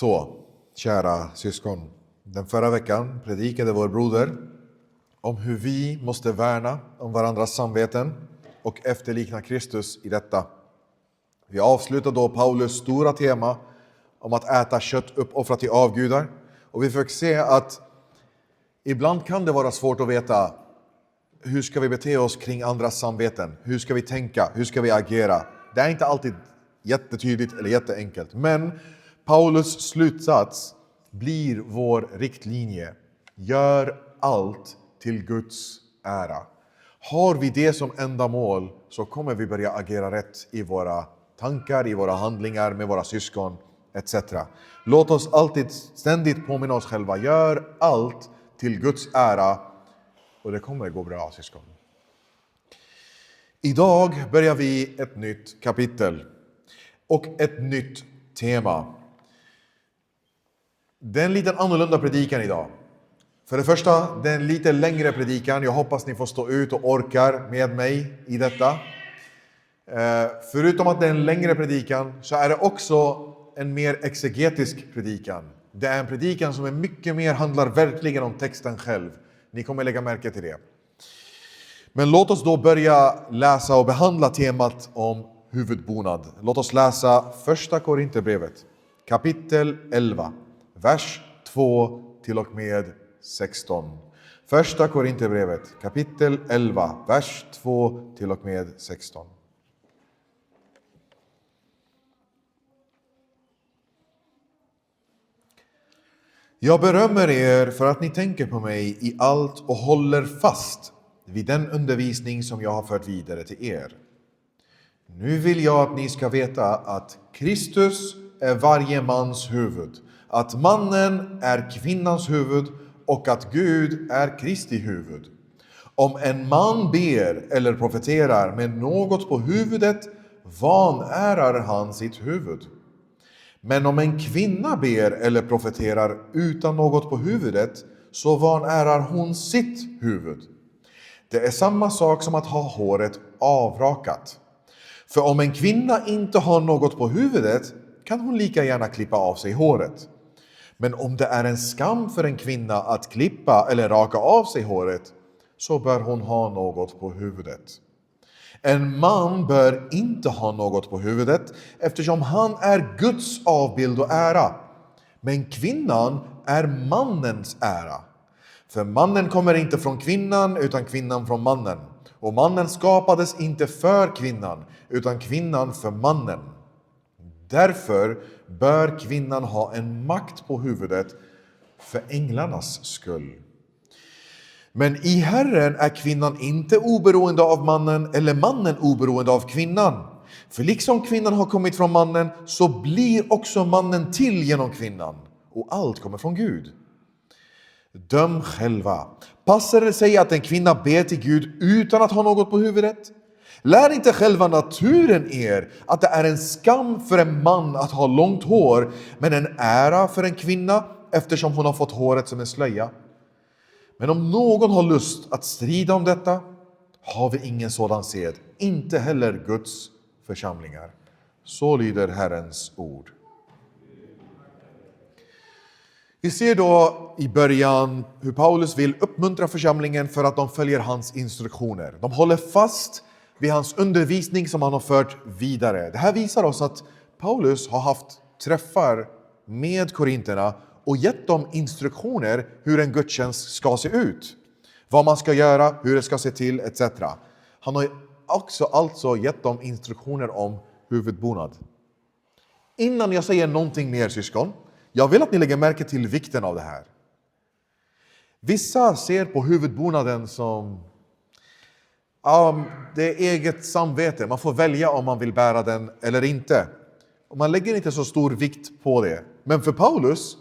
Så, kära syskon. Den förra veckan predikade vår broder om hur vi måste värna om varandras samveten och efterlikna Kristus i detta. Vi avslutade då Paulus stora tema om att äta kött uppoffrat till avgudar. Och vi fick se att ibland kan det vara svårt att veta hur ska vi bete oss kring andras samveten. Hur ska vi tänka? Hur ska vi agera? Det är inte alltid jättetydligt eller jätteenkelt. Men Paulus slutsats blir vår riktlinje. Gör allt till Guds ära. Har vi det som enda mål så kommer vi börja agera rätt i våra tankar, i våra handlingar, med våra syskon etc. Låt oss alltid ständigt påminna oss själva. Gör allt till Guds ära och det kommer gå bra, syskon. Idag börjar vi ett nytt kapitel och ett nytt tema. Det är en lite annorlunda predikan idag. För det första, det är en lite längre predikan. Jag hoppas ni får stå ut och orkar med mig i detta. Förutom att det är en längre predikan så är det också en mer exegetisk predikan. Det är en predikan som är mycket mer handlar verkligen om texten själv. Ni kommer lägga märke till det. Men låt oss då börja läsa och behandla temat om huvudbonad. Låt oss läsa första Korinthierbrevet, kapitel 11, vers 2 till och med 16. Första Korinthierbrevet, kapitel 11, vers 2 till och med 16. Jag berömmer er för att ni tänker på mig i allt och håller fast vid den undervisning som jag har fört vidare till er. Nu vill jag att ni ska veta att Kristus är varje mans huvud, att mannen är kvinnans huvud och att Gud är Kristi huvud. Om en man ber eller profeterar med något på huvudet vanärar han sitt huvud. Men om en kvinna ber eller profeterar utan något på huvudet så vanärar hon sitt huvud. Det är samma sak som att ha håret avrakat. För om en kvinna inte har något på huvudet kan hon lika gärna klippa av sig håret. Men om det är en skam för en kvinna att klippa eller raka av sig håret så bör hon ha något på huvudet. En man bör inte ha något på huvudet eftersom han är Guds avbild och ära. Men kvinnan är mannens ära. För mannen kommer inte från kvinnan utan kvinnan från mannen. Och mannen skapades inte för kvinnan utan kvinnan för mannen. Därför bör kvinnan ha en makt på huvudet för änglarnas skull. Men i Herren är kvinnan inte oberoende av mannen eller mannen oberoende av kvinnan. För liksom kvinnan har kommit från mannen så blir också mannen till genom kvinnan. Och allt kommer från Gud. Döm själva. Passar det sig att en kvinna ber till Gud utan att ha något på huvudet? Lär inte själva naturen er att det är en skam för en man att ha långt hår, men en ära för en kvinna eftersom hon har fått håret som en slöja. Men om någon har lust att strida om detta har vi ingen sådan sed, inte heller Guds församlingar. Så lyder Herrens ord. Vi ser då i början hur Paulus vill uppmuntra församlingen för att de följer hans instruktioner. De håller fast vid hans undervisning som han har fört vidare. Det här visar oss att Paulus har haft träffar med korinterna och gett dem instruktioner hur en gudstjänst ska se ut. Vad man ska göra, hur det ska se till, etc. Han har också alltså gett dem instruktioner om huvudbonad. Innan jag säger någonting mer, syskon, jag vill att ni lägger märke till vikten av det här. Vissa ser på huvudbonaden som det är eget samvete. Man får välja om man vill bära den eller inte. Och man lägger inte så stor vikt på det. Men för Paulus,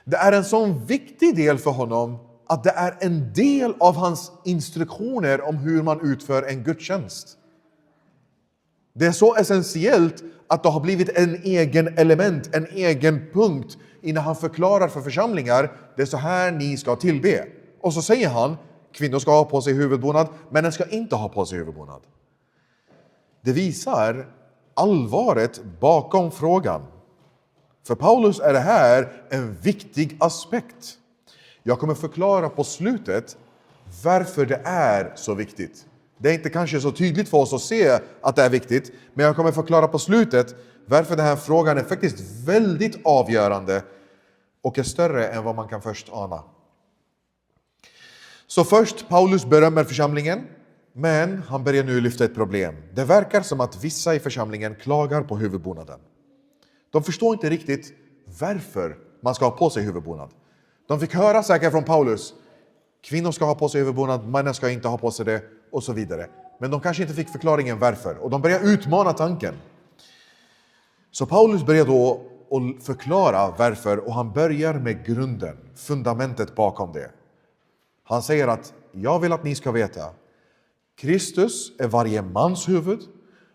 det är en sån viktig del för honom att det är en del av hans instruktioner om hur man utför en gudstjänst. Det är så essentiellt att det har blivit en egen element, en egen punkt innan han förklarar för församlingar, det är så här ni ska tillbe. Och så säger han, kvinnor ska ha på sig huvudbonad, men den ska inte ha på sig huvudbonad. Det visar allvaret bakom frågan. För Paulus är det här en viktig aspekt. Jag kommer förklara på slutet varför det är så viktigt. Det är inte kanske så tydligt för oss att se att det är viktigt, men jag kommer förklara på slutet varför den här frågan är faktiskt väldigt avgörande och är större än vad man kan först ana. Så först, Paulus berömmer församlingen, men han börjar nu lyfta ett problem. Det verkar som att vissa i församlingen klagar på huvudbonaden. De förstår inte riktigt varför man ska ha på sig huvudbonad. De fick höra säkert från Paulus, kvinnor ska ha på sig huvudbonad, männen ska inte ha på sig det och så vidare. Men de kanske inte fick förklaringen varför och de börjar utmana tanken. Så Paulus börjar då att förklara varför och han börjar med grunden, fundamentet bakom det. Han säger att jag vill att ni ska veta, Kristus är varje mans huvud,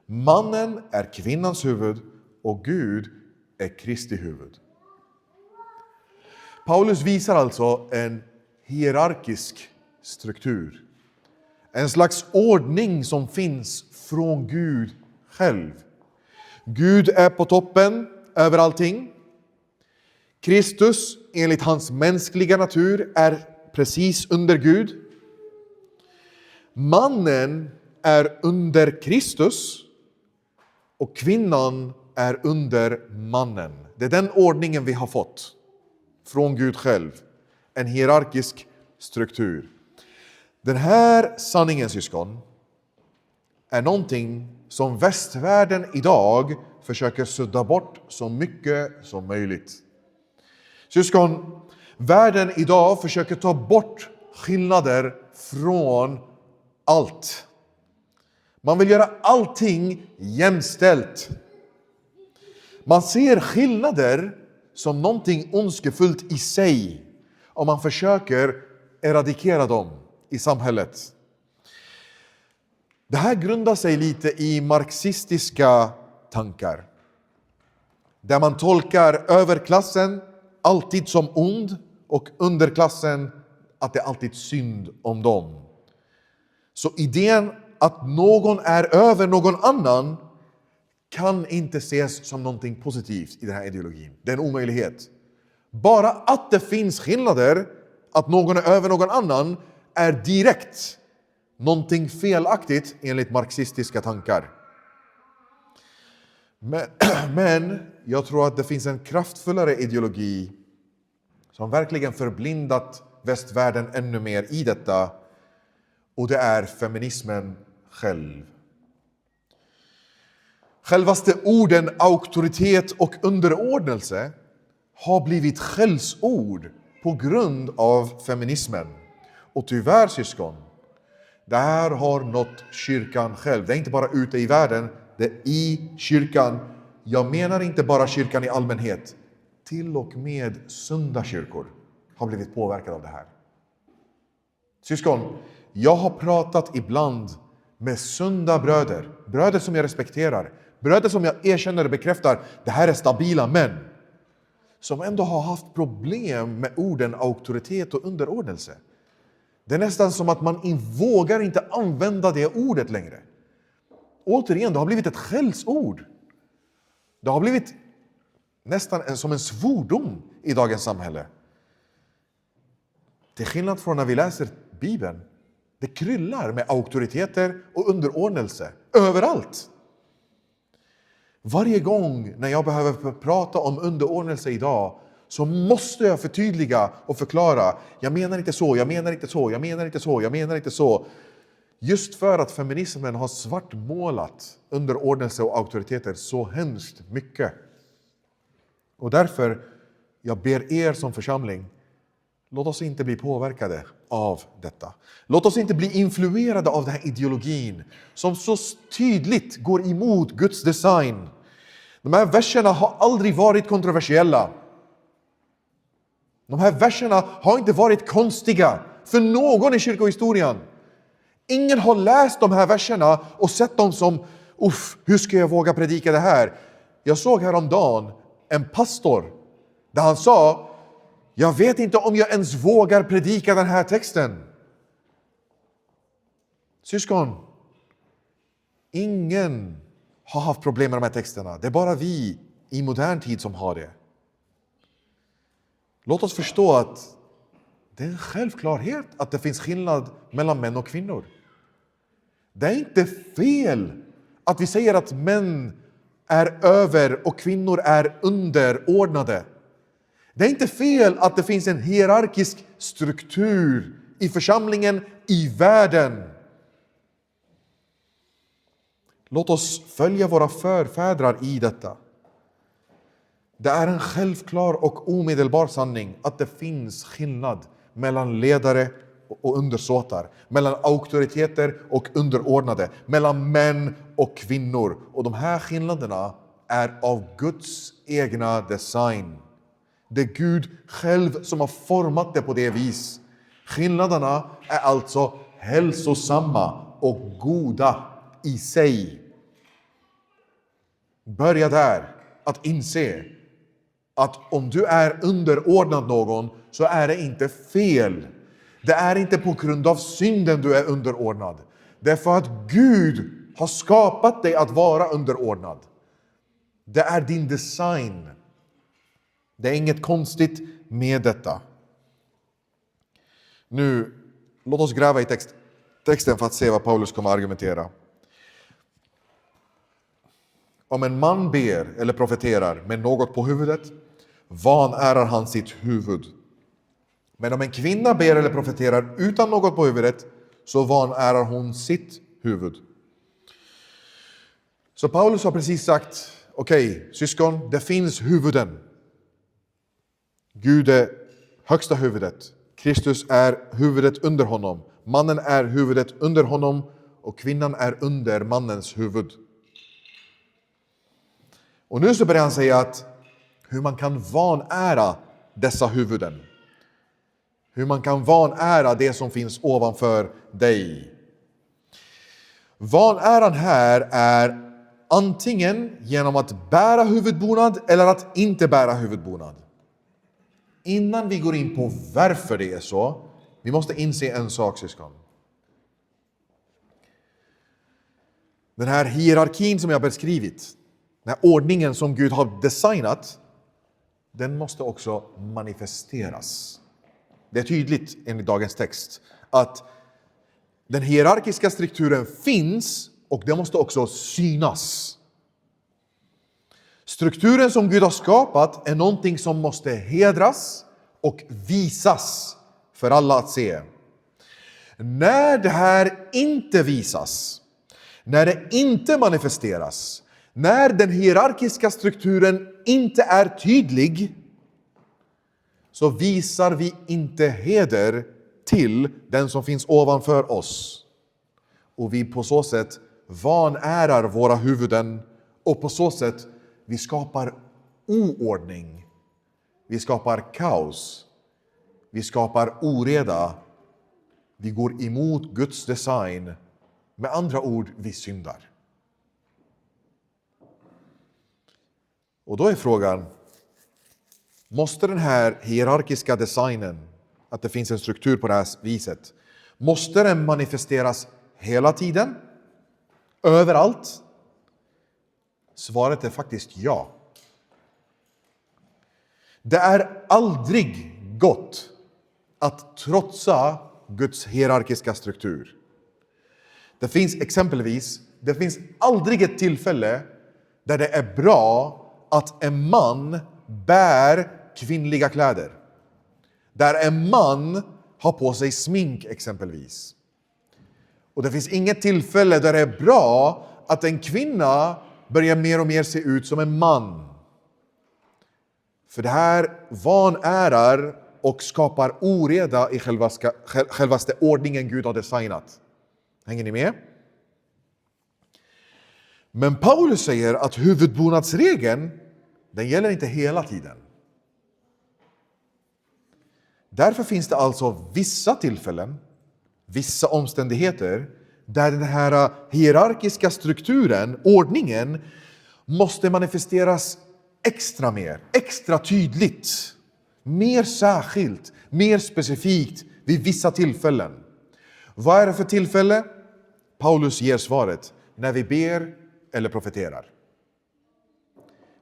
mannen är kvinnans huvud och Gud är Kristi huvud. Paulus visar alltså en hierarkisk struktur. En slags ordning som finns från Gud själv. Gud är på toppen över allting. Kristus, enligt hans mänskliga natur, är precis under Gud. Mannen är under Kristus och kvinnan är under mannen. Det är den ordningen vi har fått från Gud själv. En hierarkisk struktur. Den här sanningen, syskon, är någonting som västvärlden idag försöker sudda bort så mycket som möjligt. Syskon, världen idag försöker ta bort skillnader från allt. Man vill göra allting jämställt. Man ser skillnader som någonting ondskefullt i sig och man försöker eradikera dem i samhället. Det här grundar sig lite i marxistiska tankar. Där man tolkar överklassen alltid som ond och underklassen att det är alltid synd om dem. Så idén att någon är över någon annan kan inte ses som någonting positivt i den här ideologin. Det är en omöjlighet. Bara att det finns skillnader, att någon är över någon annan, är direkt någonting felaktigt enligt marxistiska tankar. Men jag tror att det finns en kraftfullare ideologi som verkligen förblindat västvärlden ännu mer i detta, och det är feminismen själv. Självaste orden auktoritet och underordnelse har blivit skällsord på grund av feminismen. Och tyvärr, syskon, det här har nått kyrkan själv. Det är inte bara ute i världen, det är i kyrkan. Jag menar inte bara kyrkan i allmänhet. Till och med sunda kyrkor har blivit påverkade av det här. Syskon, jag har pratat ibland med sunda bröder som jag respekterar, bröder som jag erkänner och bekräftar, det här är stabila män, som ändå har haft problem med orden auktoritet och underordnelse. Det är nästan som att man vågar inte använda det ordet längre. Återigen, det har blivit ett skällsord. Det har blivit nästan som en svordom i dagens samhälle. Till skillnad från när vi läser Bibeln, det kryllar med auktoriteter och underordnelse överallt. Varje gång när jag behöver prata om underordnelse idag så måste jag förtydliga och förklara. Jag menar inte så, jag menar inte så, jag menar inte så, jag menar inte så. Just för att feminismen har svartmålat underordnelse och auktoriteter så hemskt mycket. Och därför, jag ber er som församling, låt oss inte bli påverkade av detta. Låt oss inte bli influerade av den här ideologin som så tydligt går emot Guds design. De här verserna har aldrig varit kontroversiella. De här verserna har inte varit konstiga för någon i kyrkohistorien. Ingen har läst de här verserna och sett dem som, hur ska jag våga predika det här? Jag såg häromdagen en pastor där han sa, jag vet inte om jag ens vågar predika den här texten. Syskon, ingen har haft problem med de här texterna. Det är bara vi i modern tid som har det. Låt oss förstå att det är en självklarhet att det finns skillnad mellan män och kvinnor. Det är inte fel att vi säger att män är över och kvinnor är underordnade. Det är inte fel att det finns en hierarkisk struktur i församlingen, i världen. Låt oss följa våra förfäder i detta. Det är en självklar och omedelbar sanning att det finns skillnad mellan ledare och undersåtar, mellan auktoriteter och underordnade, mellan män och kvinnor. Och de här skillnaderna är av Guds egna design. Det är Gud själv som har format det på det vis. Skillnaderna är alltså hälsosamma och goda i sig. Börja där att inse att om du är underordnad någon så är det inte fel. Det är inte på grund av synden du är underordnad. Det är för att Gud har skapat dig att vara underordnad. Det är din design. Det är inget konstigt med detta. Nu, låt oss gräva i texten för att se vad Paulus kommer att argumentera. Om en man ber eller profeterar med något på huvudet, vanärar han sitt huvud. Men om en kvinna ber eller profeterar utan något på huvudet, så vanärar hon sitt huvud. Så Paulus har precis sagt, okej, syskon, det finns huvuden. Gud är högsta huvudet. Kristus är huvudet under honom. Mannen är huvudet under honom och kvinnan är under mannens huvud. Och nu så börjar han säga att hur man kan vanära dessa huvuden. Hur man kan vanära det som finns ovanför dig. Vanäran här är antingen genom att bära huvudbonad eller att inte bära huvudbonad. Innan vi går in på varför det är så, vi måste inse en sak, syskon. Den här hierarkin som jag beskrivit, den här ordningen som Gud har designat, den måste också manifesteras. Det är tydligt enligt dagens text att den hierarkiska strukturen finns och det måste också synas. Strukturen som Gud har skapat är någonting som måste hedras och visas för alla att se. När det här inte visas, när det inte manifesteras, när den hierarkiska strukturen inte är tydlig, så visar vi inte heder till den som finns ovanför oss. Och vi på så sätt vanärar våra huvuden och på så sätt vi skapar oordning. Vi skapar kaos. Vi skapar oreda. Vi går emot Guds design. Med andra ord, vi syndar. Och då är frågan, måste den här hierarkiska designen, att det finns en struktur på det här viset, måste den manifesteras hela tiden? Överallt? Svaret är faktiskt ja. Det är aldrig gott att trotsa Guds hierarkiska struktur. Det finns aldrig ett tillfälle där det är bra att en man bär kvinnliga kläder. Där en man har på sig smink exempelvis. Och det finns inget tillfälle där det är bra att en kvinna börjar mer och mer se ut som en man. För det här vanärar och skapar oreda i självaste ordningen Gud har designat. Hänger ni med? Men Paulus säger att huvudbonadsregeln, den gäller inte hela tiden. Därför finns det alltså vissa tillfällen, vissa omständigheter där den här hierarkiska strukturen, ordningen, måste manifesteras extra tydligt, mer särskilt, mer specifikt vid vissa tillfällen. Vad är det för tillfälle? Paulus ger svaret, när vi ber eller profeterar.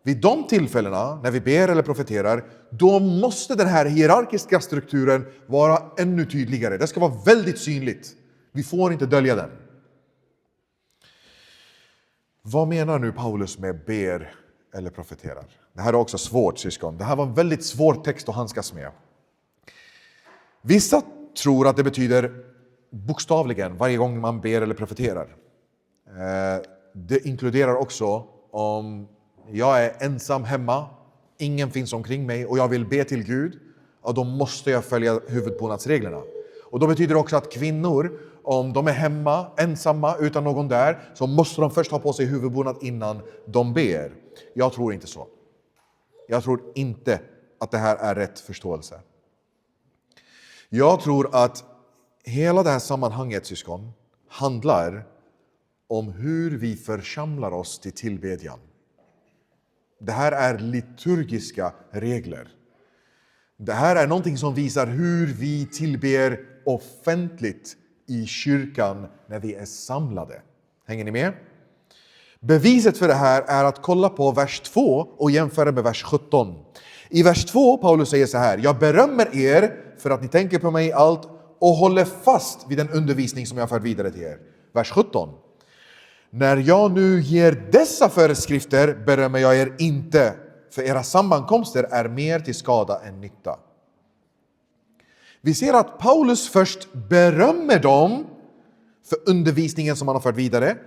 vid de tillfällena när vi ber eller profeterar, då måste den här hierarkiska strukturen vara ännu tydligare. Det ska vara väldigt synligt. Vi får inte dölja den. Vad menar nu Paulus med ber eller profeterar? Det här är också svårt, syskon. Det här var en väldigt svår text att handskas med. Vissa tror att det betyder bokstavligen varje gång man ber eller profeterar. Det inkluderar också om jag är ensam hemma, ingen finns omkring mig och jag vill be till Gud, och då måste jag följa huvudbonadsreglerna. Och då betyder det också att kvinnor, om de är hemma, ensamma, utan någon där, så måste de först ha på sig huvudbonad innan de ber. Jag tror inte så. Jag tror inte att det här är rätt förståelse. Jag tror att hela det här sammanhanget, syskon, handlar om hur vi församlar oss till tillbedjan. Det här är liturgiska regler. Det här är någonting som visar hur vi tillber offentligt i kyrkan när vi är samlade. Hänger ni med? Beviset för det här är att kolla på vers 2 och jämföra med vers 17. I vers 2, Paulus säger så här: jag berömmer er för att ni tänker på mig i allt och håller fast vid den undervisning som jag fört vidare till er. Vers 17. När jag nu ger dessa föreskrifter berömmer jag er inte, för era sammankomster är mer till skada än nytta. Vi ser att Paulus först berömmer dem för undervisningen som han har fört vidare.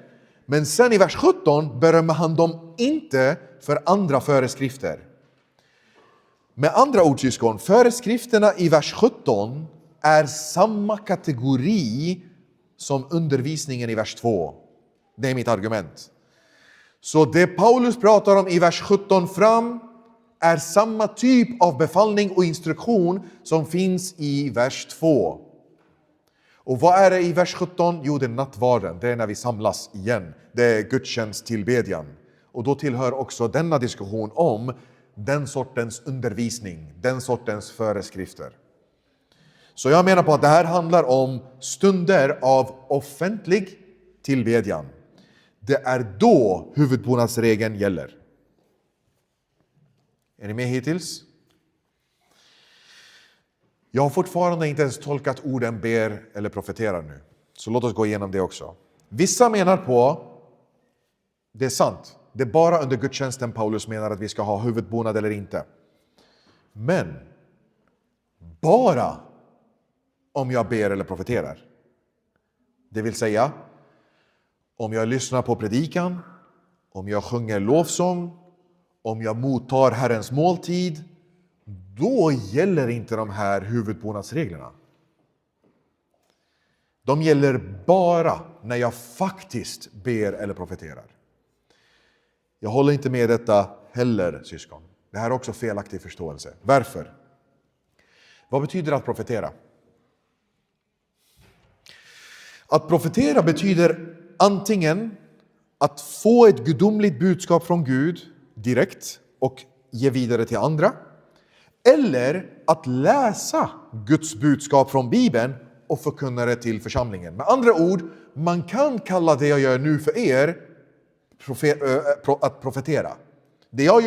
Men sen i vers 17 berömmer han dem inte för andra föreskrifter. Med andra ord, syskon, föreskrifterna i vers 17 är samma kategori som undervisningen i vers 2. Det är mitt argument. Så det Paulus pratar om i vers 17 fram är samma typ av befallning och instruktion som finns i vers 2. Och vad är det i vers 17? Jo, det är nattvarden. Det är när vi samlas igen. Det är gudstjänst tillbedjan. Och då tillhör också denna diskussion om den sortens undervisning, den sortens föreskrifter. Så jag menar på att det här handlar om stunder av offentlig tillbedjan. Det är då huvudbonadsregeln gäller. Är ni med hittills? Jag har fortfarande inte ens tolkat orden ber eller profeterar nu. Så låt oss gå igenom det också. Vissa menar på, det är sant, det är bara under gudstjänsten Paulus menar att vi ska ha huvudbonad eller inte. Men bara om jag ber eller profeterar. Det vill säga, om jag lyssnar på predikan, om jag sjunger lovsång, om jag mottar Herrens måltid, då gäller inte de här huvudbonadsreglerna. De gäller bara när jag faktiskt ber eller profeterar. Jag håller inte med detta heller, syskon. Det här är också felaktig förståelse. Varför? Vad betyder att profetera? Att profetera betyder antingen att få ett gudomligt budskap från Gud direkt och ge vidare till andra. Eller att läsa Guds budskap från Bibeln och förkunna det till församlingen. Med andra ord, man kan kalla det jag gör nu för er att profetera. Det jag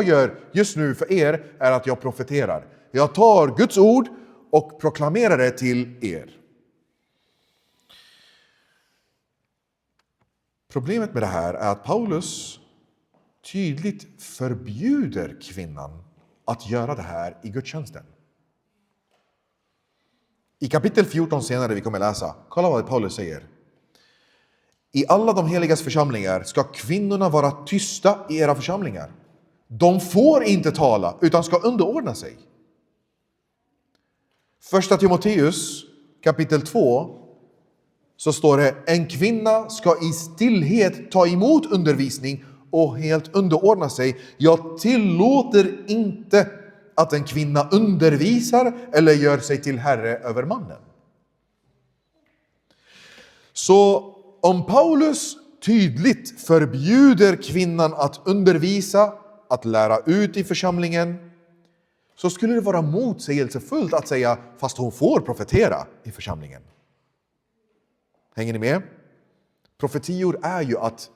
gör just nu för er är att jag profeterar. Jag tar Guds ord och proklamerar det till er. Problemet med det här är att Paulus tydligt förbjuder kvinnan att göra det här i gudstjänsten. I kapitel 14 senare vi kommer läsa, kolla vad Paulus säger. I alla de heligas församlingar ska kvinnorna vara tysta i era församlingar. De får inte tala utan ska underordna sig. Första Timoteus kapitel 2 så står det: en kvinna ska i stillhet ta emot undervisning och helt underordna sig. Jag tillåter inte att en kvinna undervisar eller gör sig till herre över mannen. Så om Paulus tydligt förbjuder kvinnan att undervisa, att lära ut i församlingen, så skulle det vara motsägelsefullt att säga fast hon får profetera i församlingen. Hänger ni med? Profetior är ju att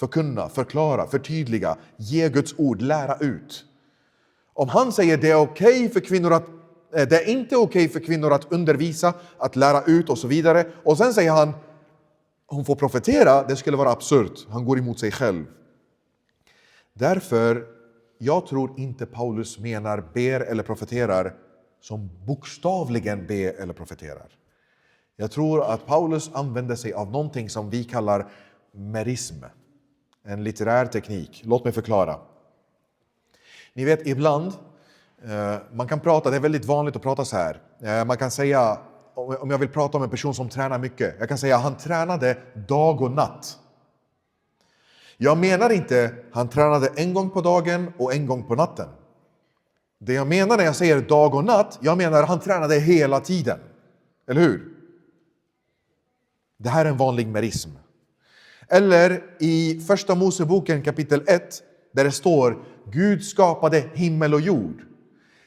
förkunna, förklara, förtydliga, ge Guds ord, lära ut. Om han säger det är inte okej för kvinnor att undervisa, att lära ut och så vidare. Och sen säger han, hon får profetera, det skulle vara absurt. Han går emot sig själv. Därför, jag tror inte Paulus menar ber eller profeterar som bokstavligen ber eller profeterar. Jag tror att Paulus använder sig av någonting som vi kallar merism. En litterär teknik. Låt mig förklara. Ni vet, ibland, man kan prata, det är väldigt vanligt att prata så här. Man kan säga, om jag vill prata om en person som tränar mycket. Jag kan säga, han tränade dag och natt. Jag menar inte, han tränade en gång på dagen och en gång på natten. Det jag menar när jag säger dag och natt, jag menar han tränade hela tiden. Eller hur? Det här är en vanlig merism. Eller i första Moseboken kapitel 1, där det står Gud skapade himmel och jord.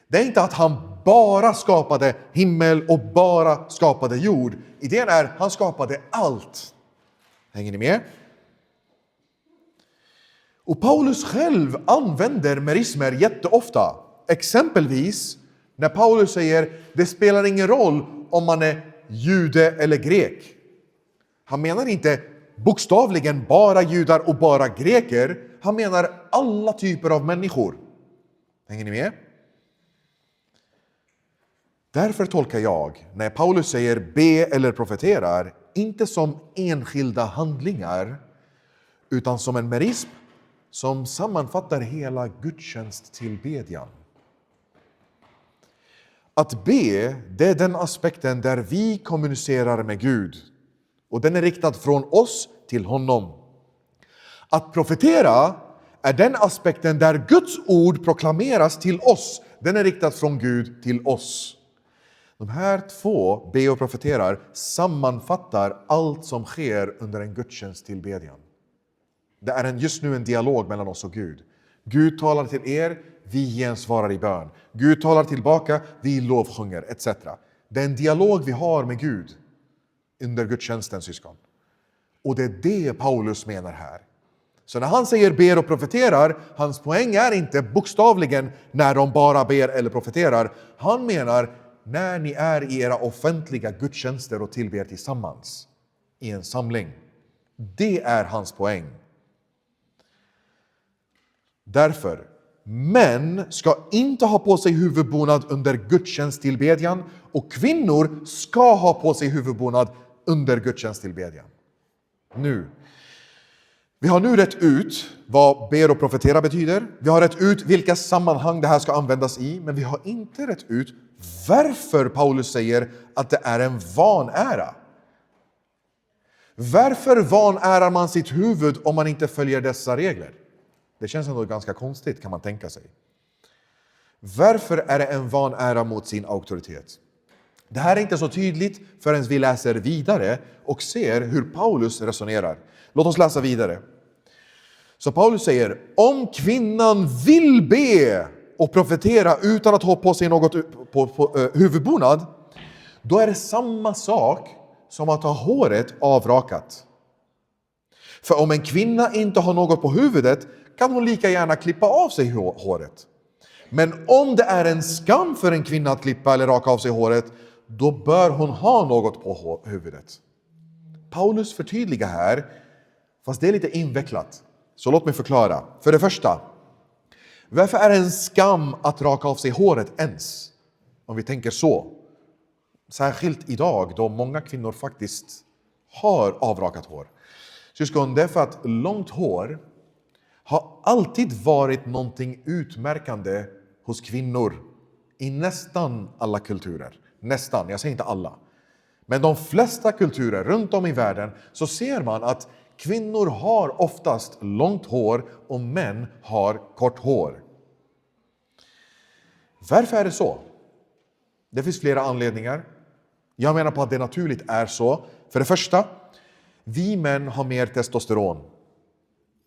Det är inte att han bara skapade himmel och bara skapade jord. Idén är han skapade allt. Hänger ni med? Och Paulus själv använder merismer jätteofta. Exempelvis när Paulus säger det spelar ingen roll om man är jude eller grek. Han menar inte bokstavligen bara judar och bara greker. Han menar alla typer av människor. Hänger ni med? Därför tolkar jag när Paulus säger be eller profeterar inte som enskilda handlingar utan som en merism som sammanfattar hela gudstjänsttillbedjan. Att be, det är den aspekten där vi kommunicerar med Gud. Och den är riktad från oss till honom. Att profetera är den aspekten där Guds ord proklameras till oss. Den är riktad från Gud till oss. De här två, be och profeterar, sammanfattar allt som sker under en gudstjänsttillbedjan. Det är just nu en dialog mellan oss och Gud. Gud talar till er, vi gensvarar i bön. Gud talar tillbaka, vi lovsjunger, etc. Det är en dialog vi har med Gud under gudstjänsten, syskon. Och det är det Paulus menar här. Så när han säger ber och profeterar, hans poäng är inte bokstavligen när de bara ber eller profeterar. Han menar när ni är i era offentliga gudstjänster och tillber tillsammans i en samling. Det är hans poäng. Därför, män ska inte ha på sig huvudbonad under gudstjänsttillbedjan och kvinnor ska ha på sig huvudbonad under gudstjänsttillbedjan. Vi har nu rätt ut vad ber och profetera betyder. Vi har rätt ut vilka sammanhang det här ska användas i. Men vi har inte rätt ut varför Paulus säger att det är en vanära. Varför vanärar man sitt huvud om man inte följer dessa regler? Det känns ändå ganska konstigt, kan man tänka sig. Varför är det en vanära mot sin auktoritet? Det här är inte så tydligt förrän vi läser vidare och ser hur Paulus resonerar. Låt oss läsa vidare. Så Paulus säger, om kvinnan vill be och profetera utan att ha på sig något på huvudbonad, då är det samma sak som att ha håret avrakat. För om en kvinna inte har något på huvudet kan hon lika gärna klippa av sig håret. Men om det är en skam för en kvinna att klippa eller raka av sig håret, då bör hon ha något på huvudet. Paulus förtydligar här, fast det är lite invecklat. Så låt mig förklara. För det första, varför är det en skam att raka av sig håret ens? Om vi tänker så. Särskilt idag då många kvinnor faktiskt har avrakat hår. Syskon, det är för att långt hår har alltid varit någonting utmärkande hos kvinnor i nästan alla kulturer. Nästan, jag säger inte alla. Men de flesta kulturer runt om i världen så ser man att kvinnor har oftast långt hår och män har kort hår. Varför är det så? Det finns flera anledningar. Jag menar på att det naturligt är så. För det första, vi män har mer testosteron.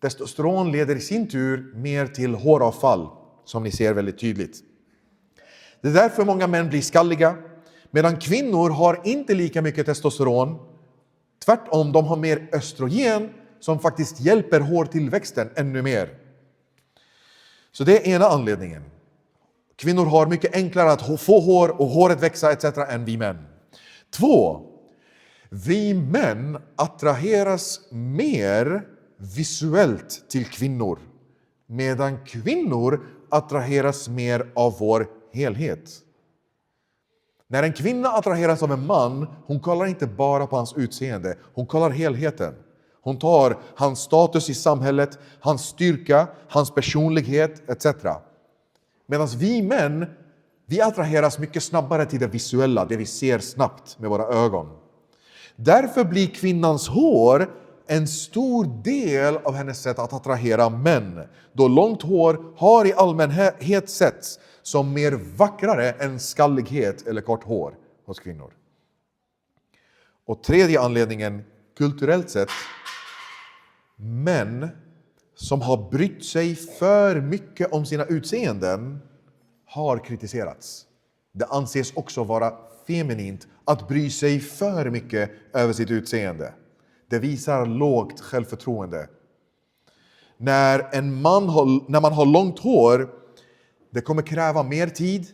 Testosteron leder i sin tur mer till håravfall, som ni ser väldigt tydligt. Det är därför många män blir skalliga, medan kvinnor har inte lika mycket testosteron. Tvärtom, de har mer östrogen som faktiskt hjälper hårtillväxten ännu mer. Så det är ena anledningen. Kvinnor har mycket enklare att få hår och håret växa etc. än vi män. 2. Vi män attraheras mer visuellt till kvinnor, medan kvinnor attraheras mer av vår helhet. När en kvinna attraheras av en man, hon kollar inte bara på hans utseende, hon kollar helheten. Hon tar hans status i samhället, hans styrka, hans personlighet etc. Medan vi män, vi attraheras mycket snabbare till det visuella, det vi ser snabbt med våra ögon. Därför blir kvinnans hår en stor del av hennes sätt att attrahera män. Då långt hår har i allmänhet setts som mer vackrare än skallighet eller kort hår hos kvinnor. Och tredje anledningen, kulturellt sett, män som har brytt sig för mycket om sina utseenden har kritiserats. Det anses också vara feminint att bry sig för mycket över sitt utseende. Det visar lågt självförtroende. När man har långt hår, det kommer kräva mer tid,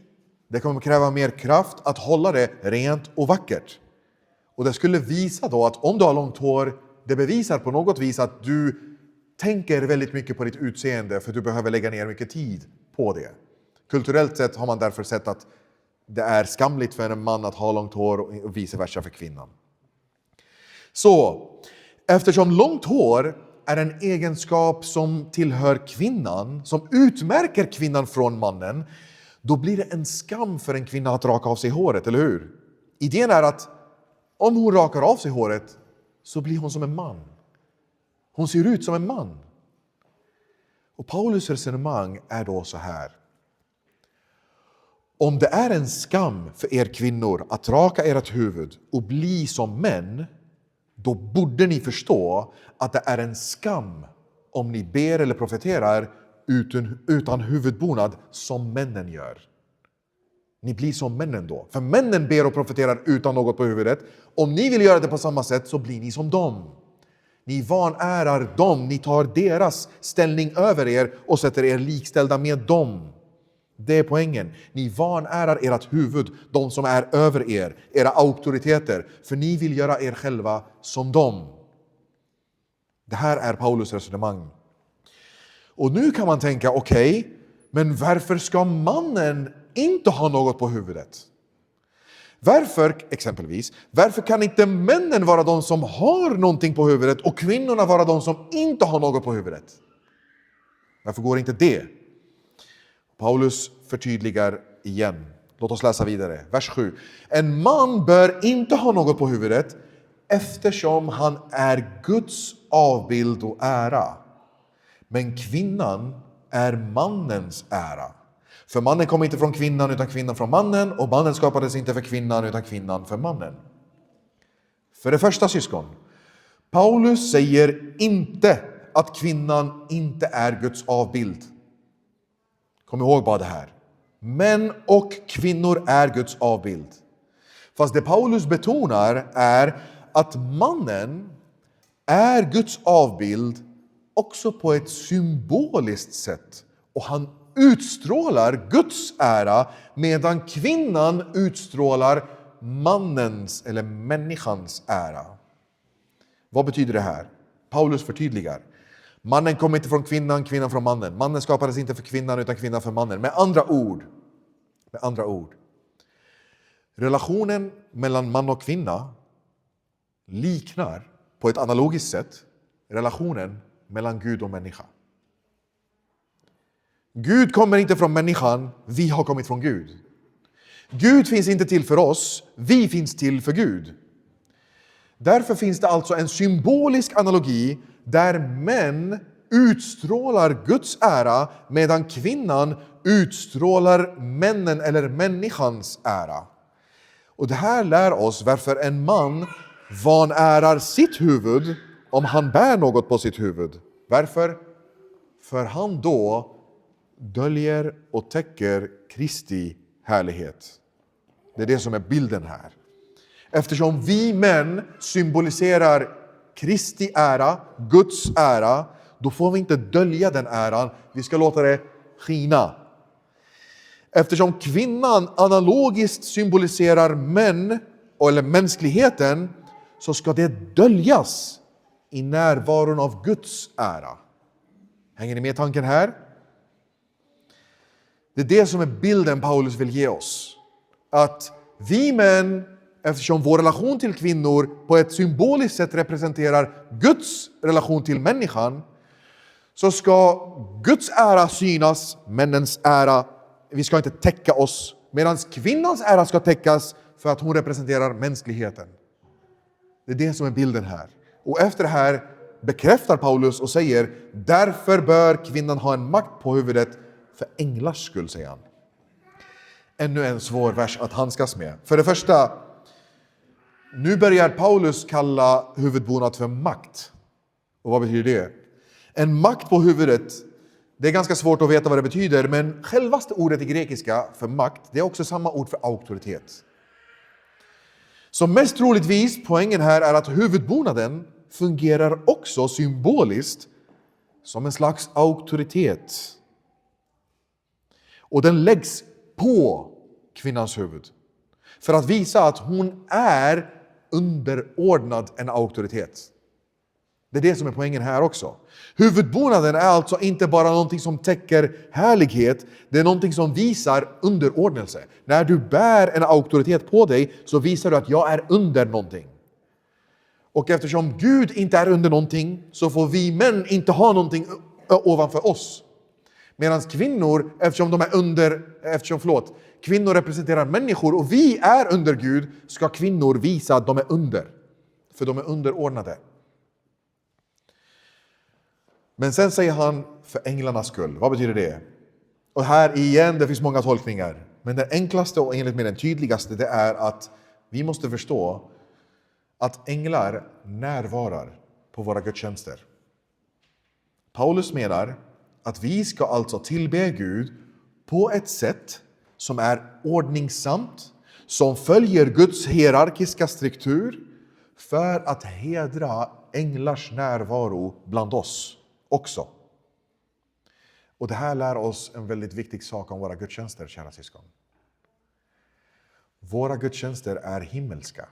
det kommer kräva mer kraft att hålla det rent och vackert. Och det skulle visa då att om du har långt hår, det bevisar på något vis att du tänker väldigt mycket på ditt utseende för du behöver lägga ner mycket tid på det. Kulturellt sett har man därför sett att det är skamligt för en man att ha långt hår och vice versa för kvinnan. Så, eftersom långt hår är en egenskap som tillhör kvinnan, som utmärker kvinnan från mannen, då blir det en skam för en kvinna att raka av sig håret, eller hur? Idén är att om hon rakar av sig håret så blir hon som en man. Hon ser ut som en man. Och Paulus resonemang är då så här. Om det är en skam för er kvinnor att raka ert huvud och bli som män, då borde ni förstå att det är en skam om ni ber eller profeterar utan huvudbonad som männen gör. Ni blir som männen då. För männen ber och profeterar utan något på huvudet. Om ni vill göra det på samma sätt så blir ni som dem. Ni vanärar dem, ni tar deras ställning över er och sätter er likställda med dem. Det är poängen. Ni vanärar ert huvud, de som är över er, era auktoriteter, för ni vill göra er själva som dem. Det här är Paulus resonemang. Och nu kan man tänka, okej, men varför ska mannen inte ha något på huvudet? Varför kan inte männen vara de som har någonting på huvudet och kvinnorna vara de som inte har något på huvudet? Varför går inte det? Paulus förtydligar igen. Låt oss läsa vidare. Vers 7. En man bör inte ha något på huvudet eftersom han är Guds avbild och ära. Men kvinnan är mannens ära. För mannen kom inte från kvinnan utan kvinnan från mannen, och mannen skapades inte för kvinnan utan kvinnan för mannen. För det första, syskon, Paulus säger inte att kvinnan inte är Guds avbild. Kom ihåg bara det här. Män och kvinnor är Guds avbild. Fast det Paulus betonar är att mannen är Guds avbild också på ett symboliskt sätt. Och han utstrålar Guds ära medan kvinnan utstrålar mannens eller människans ära. Vad betyder det här? Paulus förtydligar. Mannen kom inte från kvinnan, kvinnan från mannen. Mannen skapades inte för kvinnan utan kvinnan för mannen. Med andra ord. Relationen mellan man och kvinna liknar på ett analogiskt sätt relationen mellan Gud och människa. Gud kommer inte från människan, vi har kommit från Gud. Gud finns inte till för oss, vi finns till för Gud. Därför finns det alltså en symbolisk analogi där män utstrålar Guds ära medan kvinnan utstrålar männen eller människans ära. Och det här lär oss varför en man vanärar sitt huvud om han bär något på sitt huvud. Varför? För han då döljer och täcker Kristi härlighet. Det är det som är bilden här. Eftersom vi män symboliserar Kristi ära, Guds ära, då får vi inte dölja den äran. Vi ska låta det skina. Eftersom kvinnan analogiskt symboliserar män eller mänskligheten, så ska det döljas i närvaron av Guds ära. Hänger ni med tanken här? Det är det som är bilden Paulus vill ge oss. Att vi män, eftersom vår relation till kvinnor på ett symboliskt sätt representerar Guds relation till människan, så ska Guds ära synas, männens ära, vi ska inte täcka oss, medan kvinnans ära ska täckas för att hon representerar mänskligheten. Det är det som är bilden här. Och efter det här bekräftar Paulus och säger, därför bör kvinnan ha en makt på huvudet för änglars skull, säger han. Ännu en svår vers att handskas med. För det första, nu börjar Paulus kalla huvudbonad för makt. Och vad betyder det? En makt på huvudet, det är ganska svårt att veta vad det betyder, men självaste ordet i grekiska för makt, det är också samma ord för auktoritet. Så mest troligtvis, poängen här är att huvudbonaden fungerar också symboliskt som en slags auktoritet. Och den läggs på kvinnans huvud för att visa att hon är underordnad en auktoritet. Det är det som är poängen här också. Huvudbonaden är alltså inte bara någonting som täcker härlighet, det är någonting som visar underordnelse. När du bär en auktoritet på dig så visar du att jag är under någonting. Och eftersom Gud inte är under någonting så får vi män inte ha någonting ovanför oss. Medan kvinnor, kvinnor representerar människor och vi är under Gud, ska kvinnor visa att de är under. För de är underordnade. Men sen säger han för änglarnas skull. Vad betyder det? Och här igen, det finns många tolkningar. Men den enklaste och enligt mig den tydligaste, det är att vi måste förstå att änglar närvarar på våra gudstjänster. Paulus menar att vi ska alltså tillbe Gud på ett sätt som är ordningsamt, som följer Guds hierarkiska struktur för att hedra änglars närvaro bland oss också. Och det här lär oss en väldigt viktig sak om våra gudstjänster, kära syskon. Våra gudstjänster är himmelska.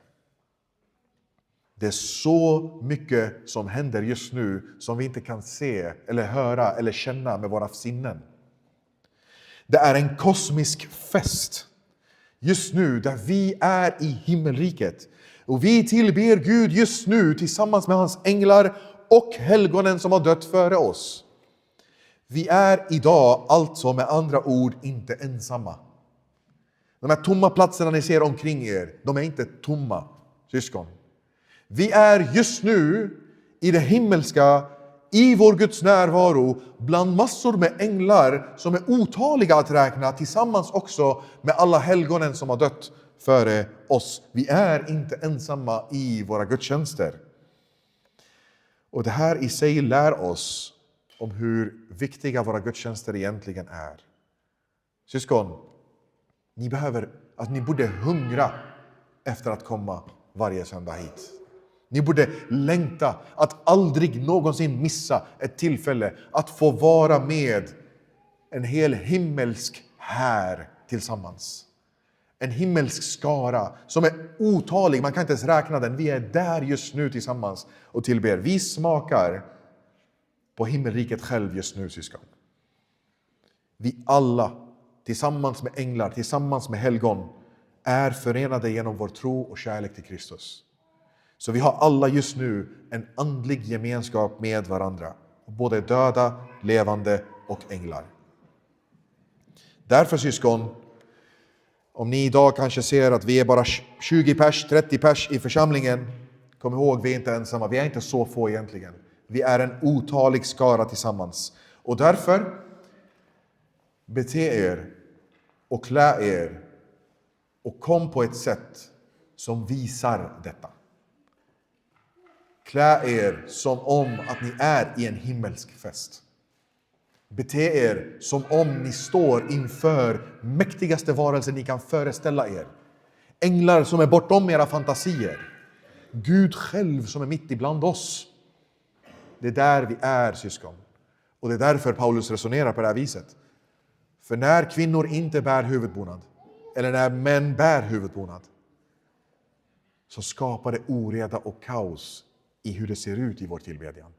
Det är så mycket som händer just nu som vi inte kan se eller höra eller känna med våra sinnen. Det är en kosmisk fest just nu där vi är i himmelriket. Och vi tillber Gud just nu tillsammans med hans änglar och helgonen som har dött före oss. Vi är idag alltså med andra ord inte ensamma. De här tomma platserna ni ser omkring er, de är inte tomma, syskon. Vi är just nu i det himmelska, i vår Guds närvaro, bland massor med änglar som är otaliga att räkna, tillsammans också med alla helgonen som har dött före oss. Vi är inte ensamma i våra gudstjänster. Och det här i sig lär oss om hur viktiga våra gudstjänster egentligen är. Syskon, ni borde hungra efter att komma varje söndag hit. Ni borde längta att aldrig någonsin missa ett tillfälle att få vara med en hel himmelsk här tillsammans. En himmelsk skara som är otalig, man kan inte ens räkna den. Vi är där just nu tillsammans och tillber. Vi smakar på himmelriket själv just nu, syskon. Vi alla, tillsammans med änglar, tillsammans med helgon, är förenade genom vår tro och kärlek till Kristus. Så vi har alla just nu en andlig gemenskap med varandra. Både döda, levande och änglar. Därför, syskon, om ni idag kanske ser att vi är bara 20 pers, 30 pers i församlingen, kom ihåg, vi är inte ensamma. Vi är inte så få egentligen. Vi är en otalig skara tillsammans. Och därför, bete er och klä er och kom på ett sätt som visar detta. Klä er som om att ni är i en himmelsk fest. Bete er som om ni står inför mäktigaste varelsen ni kan föreställa er. Änglar som är bortom era fantasier. Gud själv som är mitt ibland oss. Det är där vi är, syskon. Och det är därför Paulus resonerar på det här viset. För när kvinnor inte bär huvudbonad, eller när män bär huvudbonad, så skapar det oreda och kaos i hur det ser ut i vår tillbedjan.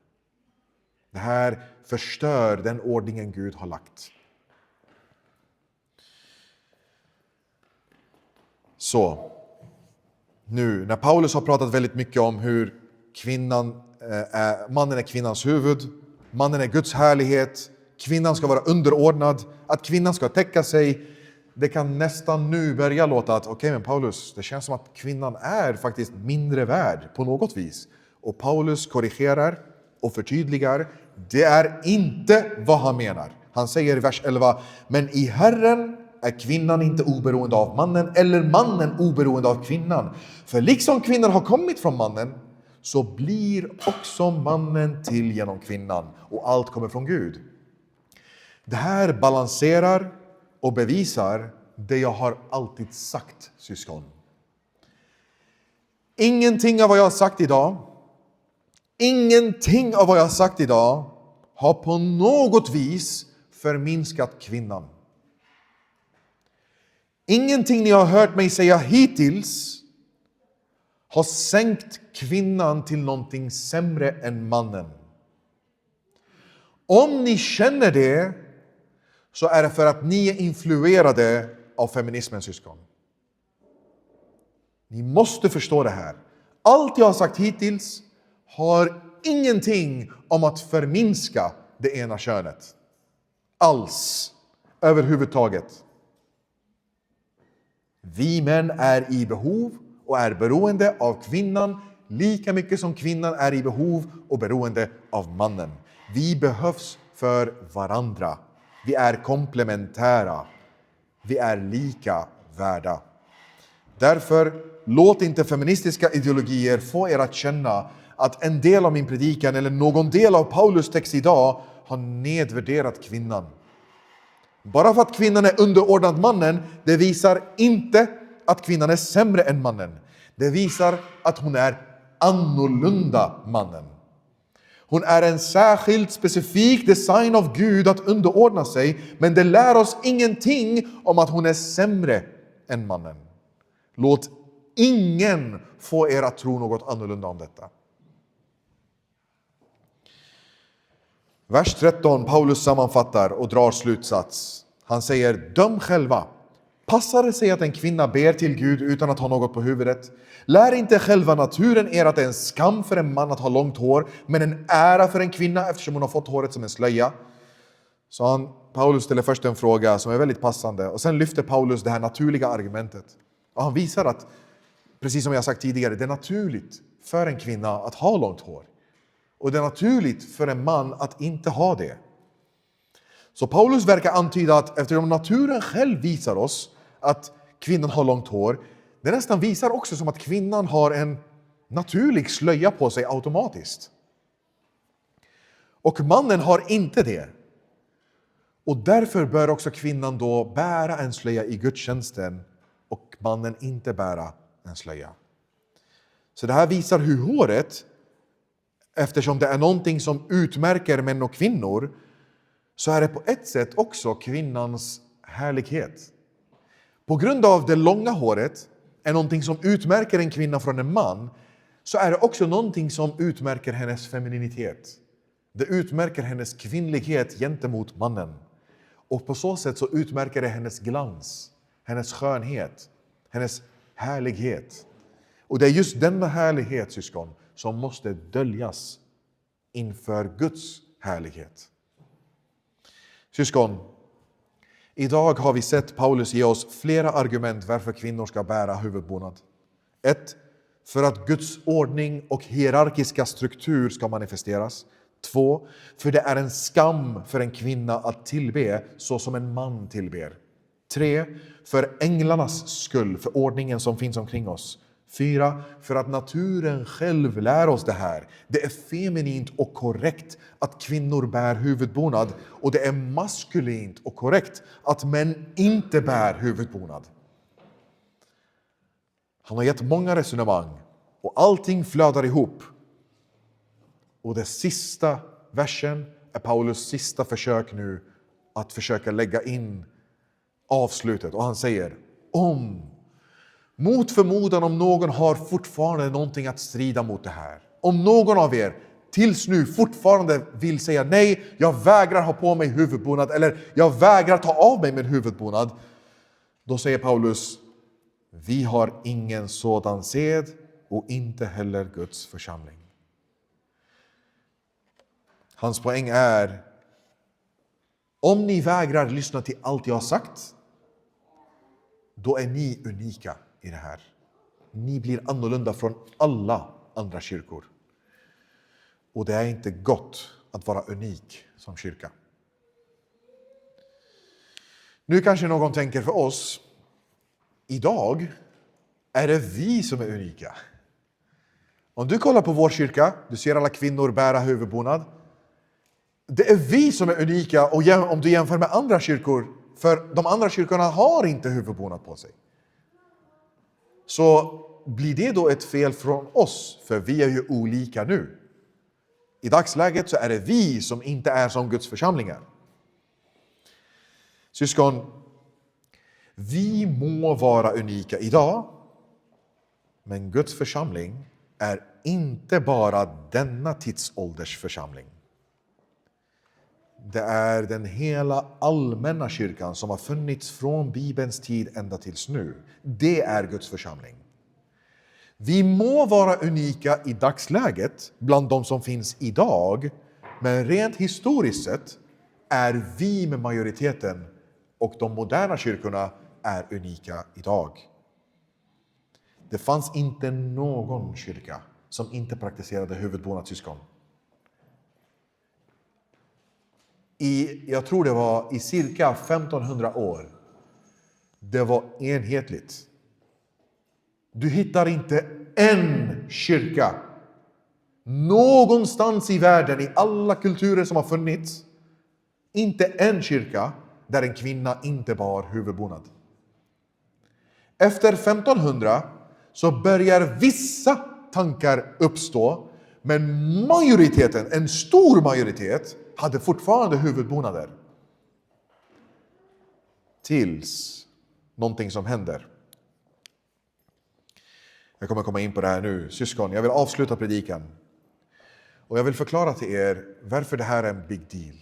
Det här förstör den ordningen Gud har lagt. Så, nu när Paulus har pratat väldigt mycket om hur mannen är kvinnans huvud, mannen är Guds härlighet, kvinnan ska vara underordnad, att kvinnan ska täcka sig. Det kan nästan nu börja låta att okej, men Paulus, det känns som att kvinnan är faktiskt mindre värd på något vis. Och Paulus korrigerar och förtydligar, det är inte vad han menar. Han säger i vers 11, men i Herren är kvinnan inte oberoende av mannen eller mannen oberoende av kvinnan. För liksom kvinnan har kommit från mannen så blir också mannen till genom kvinnan. Och allt kommer från Gud. Det här balanserar och bevisar det jag har alltid sagt, syskon. Ingenting av vad jag har sagt idag har på något vis förminskat kvinnan. Ingenting ni har hört mig säga hittills har sänkt kvinnan till någonting sämre än mannen. Om ni känner det så är det för att ni är influerade av feminismens syskon. Ni måste förstå det här. Allt jag har sagt hittills har ingenting om att förminska det ena könet. Alls. Överhuvudtaget. Vi män är i behov och är beroende av kvinnan lika mycket som kvinnan är i behov och beroende av mannen. Vi behövs för varandra. Vi är komplementära. Vi är lika värda. Därför, låt inte feministiska ideologier få er att känna att en del av min predikan eller någon del av Paulus text idag har nedvärderat kvinnan. Bara för att kvinnan är underordnad mannen, det visar inte att kvinnan är sämre än mannen. Det visar att hon är annorlunda mannen. Hon är en särskild specifik design av Gud att underordna sig, men det lär oss ingenting om att hon är sämre än mannen. Låt ingen få er att tro något annorlunda om detta. Vers 13, Paulus sammanfattar och drar slutsats. Han säger, döm själva. Passar det sig att en kvinna ber till Gud utan att ha något på huvudet? Lär inte själva naturen er att det är en skam för en man att ha långt hår, men en ära för en kvinna eftersom hon har fått håret som en slöja? Så Paulus ställer först en fråga som är väldigt passande, och sen lyfter Paulus det här naturliga argumentet. Och han visar att, precis som jag sagt tidigare, det är naturligt för en kvinna att ha långt hår. Och det är naturligt för en man att inte ha det. Så Paulus verkar antyda att eftersom naturen själv visar oss att kvinnan har långt hår, det nästan visar också som att kvinnan har en naturlig slöja på sig automatiskt. Och mannen har inte det. Och därför bör också kvinnan då bära en slöja i gudstjänsten och mannen inte bära en slöja. Så det här visar hur håret, eftersom det är någonting som utmärker män och kvinnor, så är det på ett sätt också kvinnans härlighet. På grund av det långa håret är någonting som utmärker en kvinna från en man, så är det också någonting som utmärker hennes femininitet. Det utmärker hennes kvinnlighet gentemot mannen. Och på så sätt så utmärker det hennes glans, hennes skönhet, hennes härlighet. Och det är just denna härlighet, syskon, som måste döljas inför Guds härlighet. Syskon, idag har vi sett Paulus ge oss flera argument varför kvinnor ska bära huvudbonad. 1. För att Guds ordning och hierarkiska struktur ska manifesteras. 2. För det är en skam för en kvinna att tillbe så som en man tillber. 3. För änglarnas skull, för ordningen som finns omkring oss. 4. För att naturen själv lär oss det här. Det är feminint och korrekt att kvinnor bär huvudbonad. Och det är maskulint och korrekt att män inte bär huvudbonad. Han har gett många resonemang Och allting flödar ihop. Och det sista versen är Paulus sista försök nu att försöka lägga in avslutet. Och han säger, mot förmodan om någon har fortfarande någonting att strida mot det här. Om någon av er tills nu fortfarande vill säga nej, jag vägrar ha på mig huvudbonad eller jag vägrar ta av mig min huvudbonad. Då säger Paulus, vi har ingen sådan sed och inte heller Guds församling. Hans poäng är, om ni vägrar lyssna till allt jag har sagt, då är ni unika i det här. Ni blir annorlunda från alla andra kyrkor. Och det är inte gott att vara unik som kyrka. Nu kanske någon tänker för oss, idag är det vi som är unika. Om du kollar på vår kyrka, du ser alla kvinnor bära huvudbonad. Det är vi som är unika och om du jämför med andra kyrkor, för de andra kyrkorna har inte huvudbonad på sig. Så blir det då ett fel från oss, för vi är ju olika nu. I dagsläget så är det vi som inte är som Guds församlingar. Syskon, vi må vara unika idag, men Guds församling är inte bara denna tidsålders församling. Det är den hela allmänna kyrkan som har funnits från Bibelns tid ända tills nu. Det är Guds församling. Vi må vara unika i dagsläget bland de som finns idag, men rent historiskt sett är vi med majoriteten och de moderna kyrkorna är unika idag. Det fanns inte någon kyrka som inte praktiserade huvudbonad, syskon. Jag tror det var i cirka 1500 år. Det var enhetligt. Du hittar inte en kyrka någonstans i världen, i alla kulturer som har funnits, inte en kyrka där en kvinna inte bar huvudbonad. Efter 1500 så börjar vissa tankar uppstå, men majoriteten, en stor majoritet, hade fortfarande huvudbonader. Tills någonting som händer. Jag kommer komma in på det här nu. Syskon, jag vill avsluta predikan. Och jag vill förklara till er varför det här är en big deal.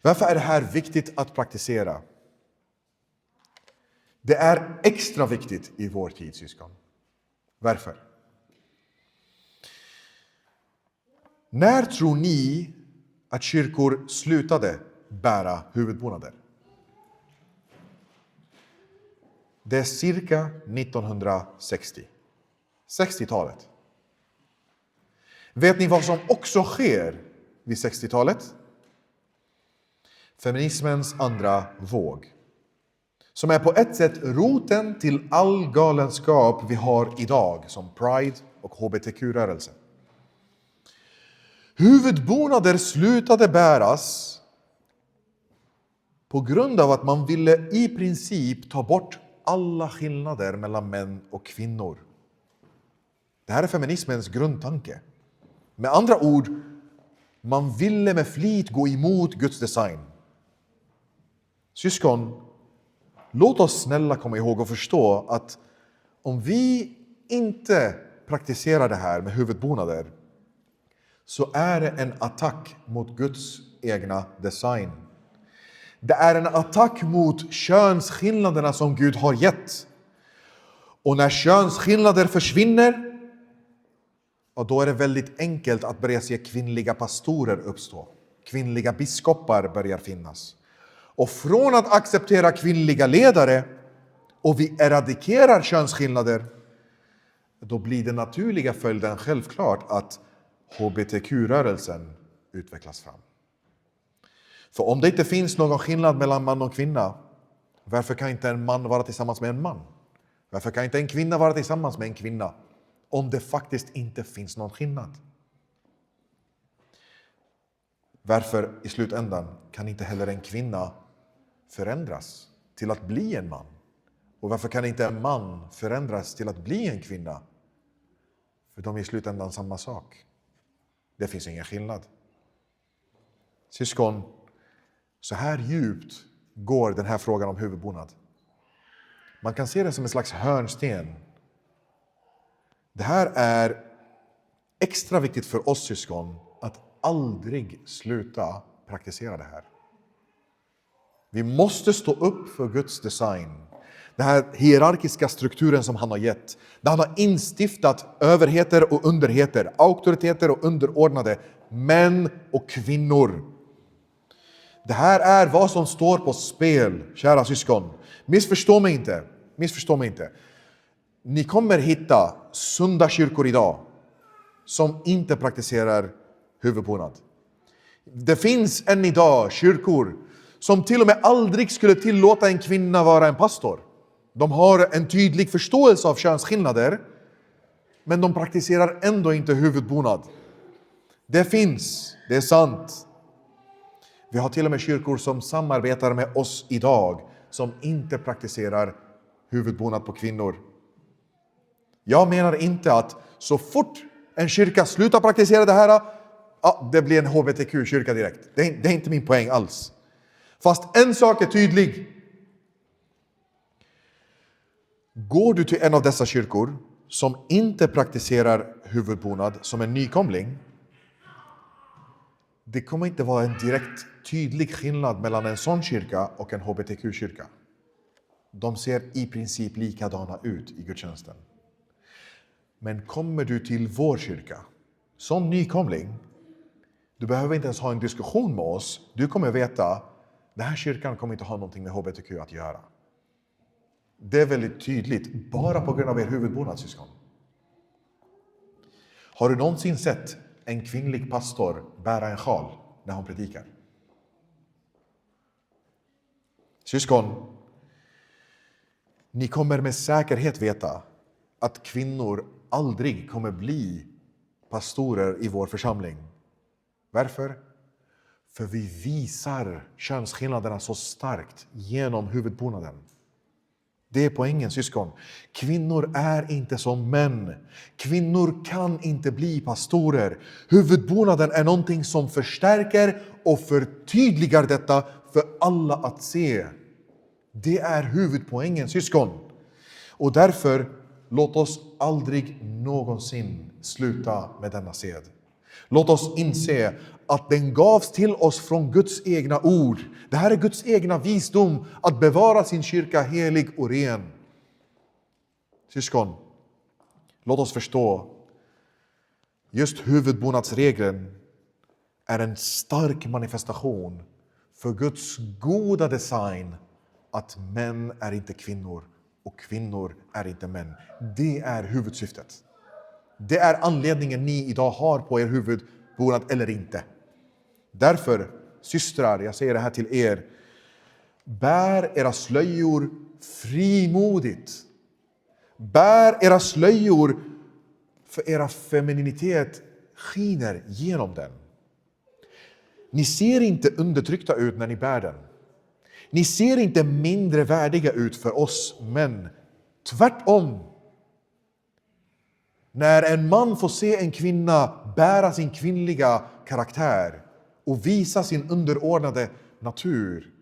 Varför är det här viktigt att praktisera? Det är extra viktigt i vår tid, syskon. Varför? När tror ni att kyrkor slutade bära huvudbonader? Det är cirka 1960. 60-talet. Vet ni vad som också sker vid 60-talet? Feminismens andra våg. Som är på ett sätt roten till all galenskap vi har idag, som Pride och HBTQ-rörelsen. Huvudbonader slutade bäras på grund av att man ville i princip ta bort alla skillnader mellan män och kvinnor. Det här är feminismens grundtanke. Med andra ord, man ville med flit gå emot Guds design. Syskon, låt oss snälla komma ihåg och förstå att om vi inte praktiserar det här med huvudbonader, så är det en attack mot Guds egna design. Det är en attack mot könsskillnaderna som Gud har gett. Och när könsskillnader försvinner, och då är det väldigt enkelt att börja se kvinnliga pastorer uppstå. Kvinnliga biskopar börjar finnas. Och från att acceptera kvinnliga ledare och vi eradikerar könsskillnader, då blir den naturliga följden självklart att HBTQ-rörelsen utvecklas fram. För om det inte finns någon skillnad mellan man och kvinna, varför kan inte en man vara tillsammans med en man? Varför kan inte en kvinna vara tillsammans med en kvinna? Om det faktiskt inte finns någon skillnad. Varför i slutändan kan inte heller en kvinna förändras till att bli en man? Och varför kan inte en man förändras till att bli en kvinna? För de är i slutändan samma sak. Det finns ingen skillnad. Syskon, så här djupt går den här frågan om huvudbonad. Man kan se det som en slags hörnsten. Det här är extra viktigt för oss syskon att aldrig sluta praktisera det här. Vi måste stå upp för Guds design. Den här hierarkiska strukturen som han har gett. Där han har instiftat överheter och underheter, auktoriteter och underordnade, män och kvinnor. Det här är vad som står på spel, kära syskon. Missförstå mig inte. Ni kommer hitta sunda kyrkor idag som inte praktiserar huvudbonad. Det finns än idag kyrkor som till och med aldrig skulle tillåta en kvinna vara en pastor. De har en tydlig förståelse av könsskillnader, men de praktiserar ändå inte huvudbonad. Det finns, det är sant. Vi har till och med kyrkor som samarbetar med oss idag som inte praktiserar huvudbonad på kvinnor. Jag menar inte att så fort en kyrka slutar praktisera det här, det blir en hbtq-kyrka direkt. Det är inte min poäng alls. Fast en sak är tydlig. Går du till en av dessa kyrkor som inte praktiserar huvudbonad som en nykomling, det kommer inte vara en direkt tydlig skillnad mellan en sån kyrka och en hbtq-kyrka. De ser i princip likadana ut i gudstjänsten. Men kommer du till vår kyrka som nykomling, du behöver inte ens ha en diskussion med oss. Du kommer veta, den här kyrkan kommer inte ha någonting med hbtq att göra. Det är väldigt tydligt, bara på grund av er huvudbonad, syskon. Har du någonsin sett en kvinnlig pastor bära en sjal när hon predikar? Syskon, ni kommer med säkerhet veta att kvinnor aldrig kommer bli pastorer i vår församling. Varför? För vi visar könsskillnaderna så starkt genom huvudbonaden. Det är poängen, syskon. Kvinnor är inte som män. Kvinnor kan inte bli pastorer. Huvudbonaden är någonting som förstärker och förtydligar detta för alla att se. Det är huvudpoängen, syskon. Och därför, låt oss aldrig någonsin sluta med denna sed. Låt oss inse att den gavs till oss från Guds egna ord. Det här är Guds egna visdom att bevara sin kyrka helig och ren. Syskon, låt oss förstå. Just huvudbonadsregeln är en stark manifestation för Guds goda design att män är inte kvinnor och kvinnor är inte män. Det är huvudsyftet. Det är anledningen ni idag har på er huvudbonad eller inte. Därför, systrar, jag säger det här till er. Bär era slöjor frimodigt. Bär era slöjor för era femininitet skiner genom den. Ni ser inte undertryckta ut när ni bär den. Ni ser inte mindre värdiga ut för oss män. Tvärtom. När en man får se en kvinna bära sin kvinnliga karaktär och visa sin underordnade natur,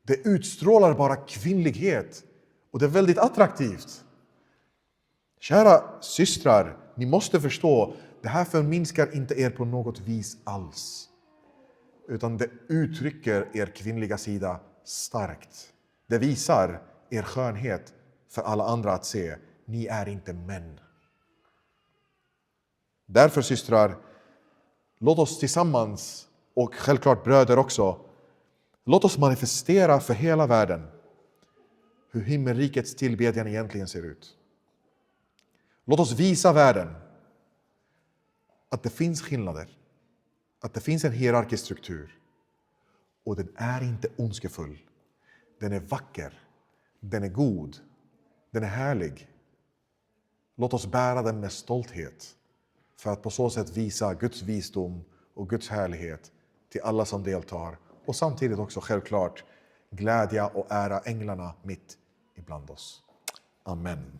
det utstrålar bara kvinnlighet och det är väldigt attraktivt. Kära systrar, ni måste förstå, det här förminskar inte er på något vis alls. Utan det uttrycker er kvinnliga sida starkt. Det visar er skönhet för alla andra att se. Ni är inte män. Därför, systrar, låt oss tillsammans, och självklart bröder också, låt oss manifestera för hela världen hur himmelrikets tillbedjan egentligen ser ut. Låt oss visa världen att det finns skillnader, att det finns en hierarkisk struktur. Och den är inte ondskefull. Den är vacker. Den är god. Den är härlig. Låt oss bära den med stolthet. För att på så sätt visa Guds visdom och Guds härlighet till alla som deltar. Och samtidigt också självklart glädja och ära änglarna mitt ibland oss. Amen.